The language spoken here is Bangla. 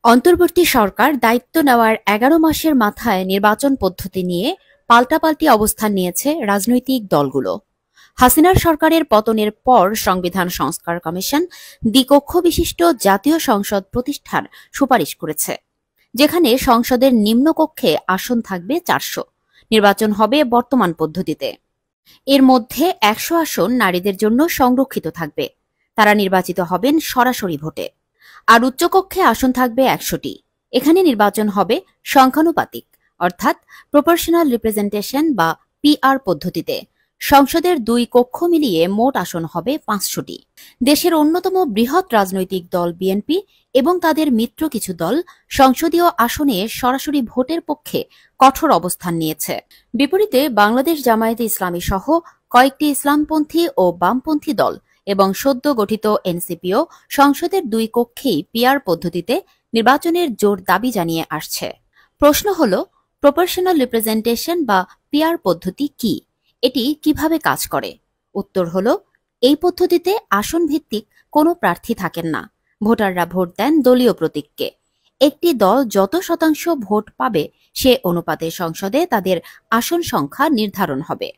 অন্তর্বর্তী সরকার দায়িত্ব নেওয়ার ১১ মাসের মাথায় নির্বাচন পদ্ধতি নিয়ে পাল্টাপাল্টি অবস্থান নিয়েছে রাজনৈতিক দলগুলো। হাসিনার সরকারের পতনের পর সংবিধান সংস্কার কমিশন দ্বিকক্ষ বিশিষ্ট জাতীয় সংসদ প্রতিষ্ঠার সুপারিশ করেছে, যেখানে সংসদের নিম্নকক্ষে আসন থাকবে ৪০০। নির্বাচন হবে বর্তমান পদ্ধতিতে। এর মধ্যে ১০০ আসন নারীদের জন্য সংরক্ষিত থাকবে, তারা নির্বাচিত হবেন সরাসরি ভোটে। আর উচ্চকক্ষে আসন থাকবে ১০০টি। এখানে নির্বাচন হবে সংখ্যানুপাতিক, অর্থাৎ প্রপোর্শনাল রিপ্রেজেন্টেশন বা পিআর পদ্ধতিতে। সংসদের ২ কক্ষ মিলিয়ে মোট আসন হবে ৫০০টি। দেশের অন্যতম বৃহৎ রাজনৈতিক দল বিএনপি এবং তাদের মিত্র কিছু দল সংসদীয় আসনে সরাসরি ভোটের পক্ষে কঠোর অবস্থান নিয়েছে। বিপরীতে বাংলাদেশ জামায়াতে ইসলামী সহ কয়েকটি ইসলামপন্থী ও বামপন্থী দল এবং সদ্য গঠিত এনসিপিও সংসদের ২ কক্ষেই পিআর পদ্ধতিতে নির্বাচনের জোর দাবি জানিয়ে আসছে। প্রশ্ন হল, প্রপোর্শনাল রিপ্রেজেন্টেশন বা পিআর পদ্ধতি কি, এটি কিভাবে কাজ করে? উত্তর হল, এই পদ্ধতিতে আসন ভিত্তিক কোনো প্রার্থী থাকেন না। ভোটাররা ভোট দেন দলীয় প্রতীককে। একটি দল যত শতাংশ ভোট পাবে সে অনুপাতে সংসদে তাদের আসন সংখ্যা নির্ধারণ হবে।